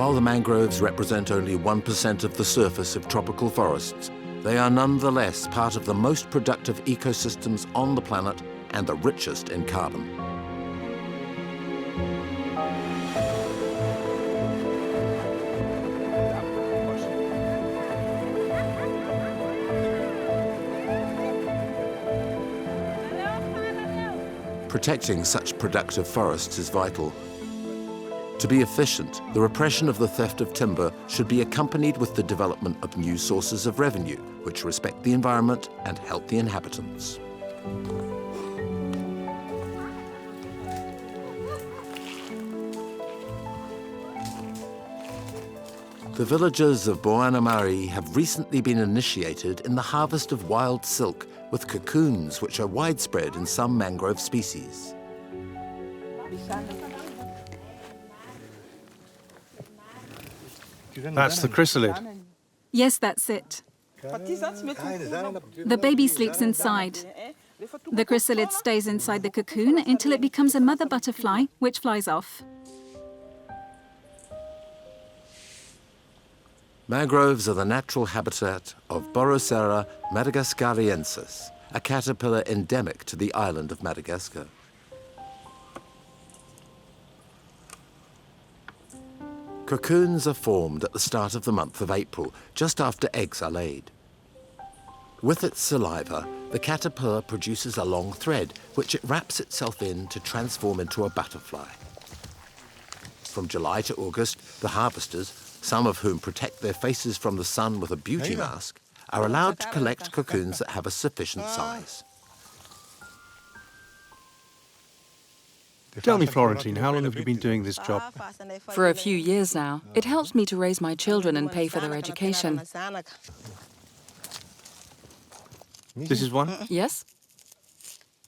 While the mangroves represent only 1% of the surface of tropical forests, they are nonetheless part of the most productive ecosystems on the planet and the richest in carbon. Protecting such productive forests is vital. To be efficient, the repression of the theft of timber should be accompanied with the development of new sources of revenue, which respect the environment and help the inhabitants. The villagers of Boanamary have recently been initiated in the harvest of wild silk with cocoons which are widespread in some mangrove species. That's the chrysalid. Yes, that's it. The baby sleeps inside. The chrysalid stays inside the cocoon until it becomes a mother butterfly, which flies off. Mangroves are the natural habitat of Boanamary madagascariensis, a caterpillar endemic to the island of Madagascar. Cocoons are formed at the start of the month of April, just after eggs are laid. With its saliva, the caterpillar produces a long thread, which it wraps itself in to transform into a butterfly. From July to August, the harvesters, some of whom protect their faces from the sun with a beauty mask, are allowed to collect cocoons that have a sufficient size. Tell me, Florentine, how long have you been doing this job? For a few years now. It helps me to raise my children and pay for their education. This is one? Yes?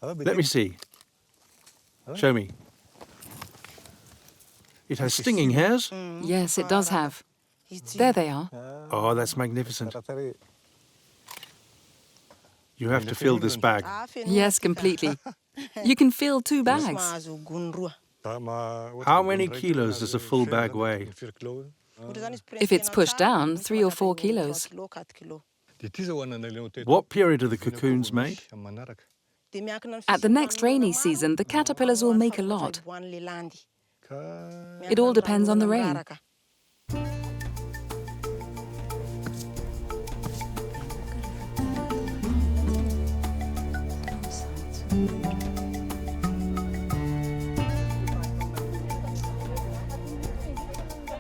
Let me see. Show me. It has stinging hairs? Yes, it does have. There they are. Oh, that's magnificent. You have to fill this bag. Yes, completely. You can fill 2 bags. How many kilos does a full bag weigh? If it's pushed down, 3 or 4 kilos. What period are the cocoons made? At the next rainy season, the caterpillars will make a lot. It all depends on the rain.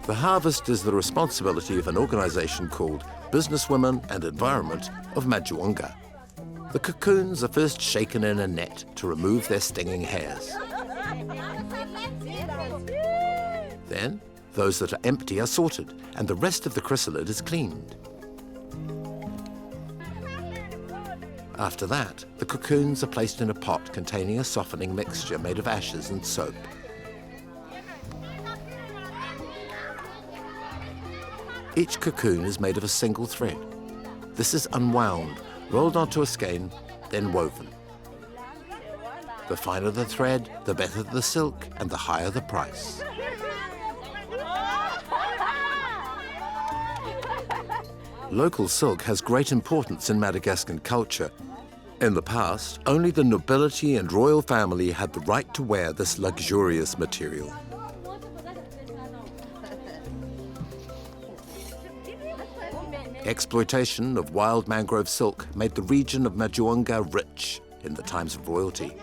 The harvest is the responsibility of an organization called Businesswomen and Environment of Majuanga. The cocoons are first shaken in a net to remove their stinging hairs. Then, those that are empty are sorted, and the rest of the chrysalid is cleaned. After that, the cocoons are placed in a pot containing a softening mixture made of ashes and soap. Each cocoon is made of a single thread. This is unwound, rolled onto a skein, then woven. The finer the thread, the better the silk, and the higher the price. Local silk has great importance in Madagascan culture. In the past, only the nobility and royal family had the right to wear this luxurious material. Exploitation of wild mangrove silk made the region of Majuanga rich in the times of royalty.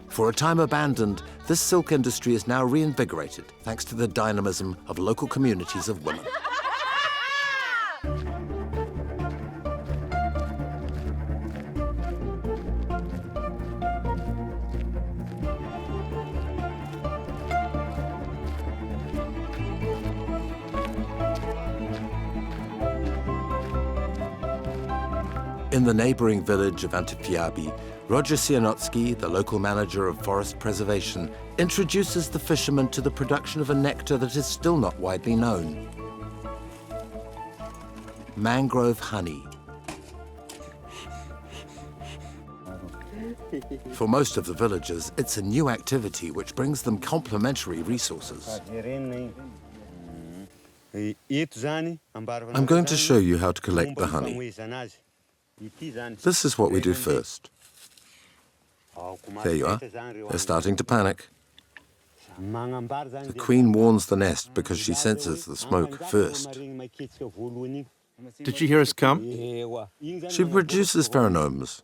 For a time abandoned, this silk industry is now reinvigorated thanks to the dynamism of local communities of women. In the neighboring village of Antifiabi, Roger Sianotsky, the local manager of forest preservation, introduces the fishermen to the production of a nectar that is still not widely known: mangrove honey. For most of the villagers, it's a new activity which brings them complementary resources. I'm going to show you how to collect the honey. This is what we do first. There you are. They're starting to panic. The queen warns the nest because she senses the smoke first. Did she hear us come? She produces pheromones.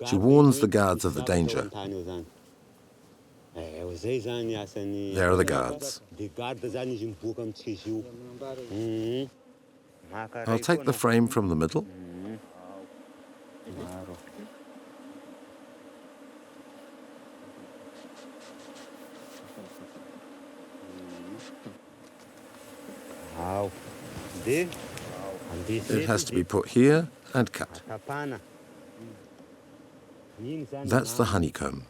She warns the guards of the danger. There are the guards. I'll take the frame from the middle. It has to be put here and cut. That's the honeycomb.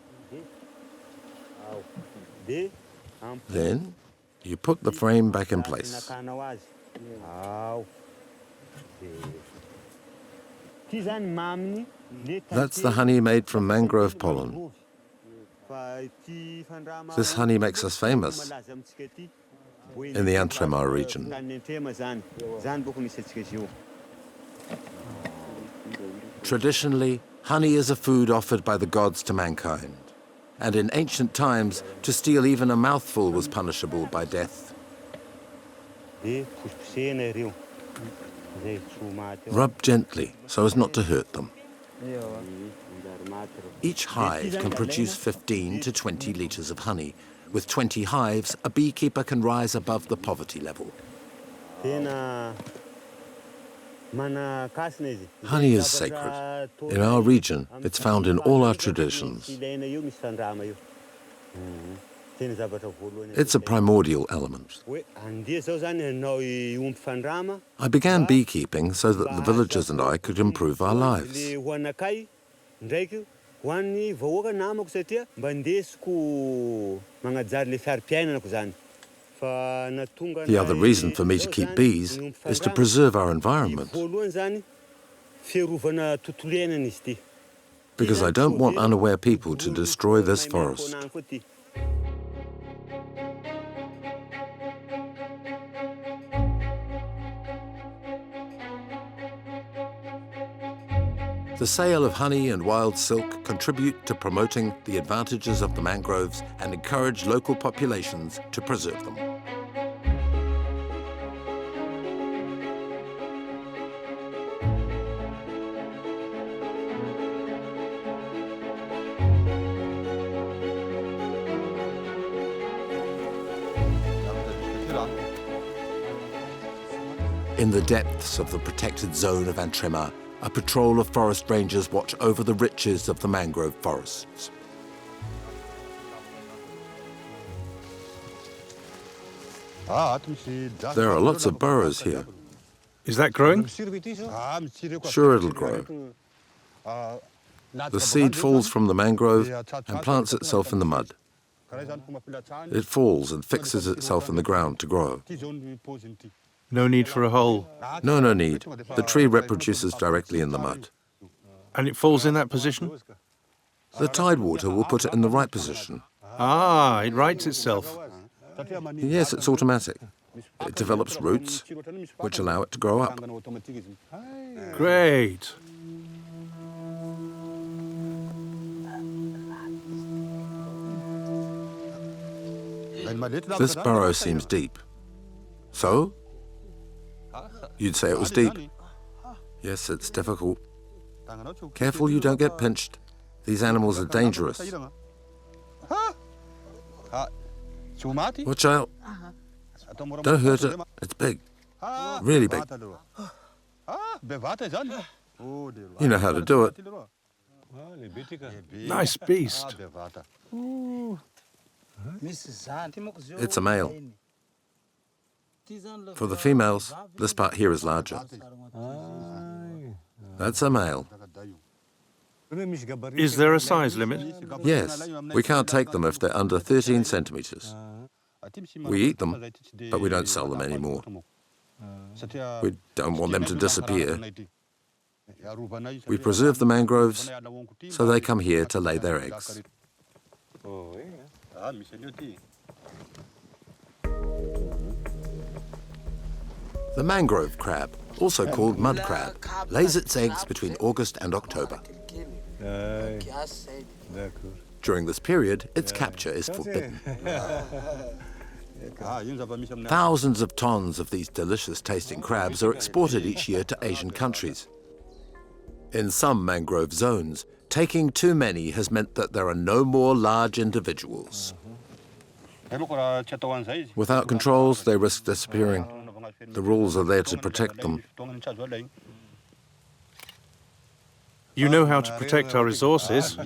Then you put the frame back in place. That's the honey made from mangrove pollen. This honey makes us famous in the Tournadre region. Traditionally, honey is a food offered by the gods to mankind. And in ancient times, to steal even a mouthful was punishable by death. Rub gently so as not to hurt them. Each hive can produce 15 to 20 litres of honey. With 20 hives, a beekeeper can rise above the poverty level. Honey is sacred. In our region, it's found in all our traditions. It's a primordial element. I began beekeeping so that the villagers and I could improve our lives. The other reason for me to keep bees is to preserve our environment. Because I don't want unaware people to destroy this forest. The sale of honey and wild silk contribute to promoting the advantages of the mangroves and encourage local populations to preserve them. In the depths of the protected zone of Tournadre, a patrol of forest rangers watch over the riches of the mangrove forests. There are lots of burrows here. Is that growing? Sure, it'll grow. The seed falls from the mangrove and plants itself in the mud. It falls and fixes itself in the ground to grow. No need for a hole. No need. The tree reproduces directly in the mud. And it falls in that position? The tide water will put it in the right position. Ah, it rights itself. Yes, it's automatic. It develops roots, which allow it to grow up. Great. This burrow seems deep. So? You'd say it was deep. Yes, it's difficult. Careful you don't get pinched. These animals are dangerous. Watch out. Don't hurt it. It's big. Really big. You know how to do it. Nice beast. It's a male. For the females, this part here is larger. That's a male. Is there a size limit? Yes, we can't take them if they're under 13 centimeters. We eat them, but we don't sell them anymore. We don't want them to disappear. We preserve the mangroves so they come here to lay their eggs. The mangrove crab, also called mud crab, lays its eggs between August and October. During this period, its capture is forbidden. Thousands of tons of these delicious-tasting crabs are exported each year to Asian countries. In some mangrove zones, taking too many has meant that there are no more large individuals. Without controls, they risk disappearing. The rules are there to protect them. You know how to protect our resources.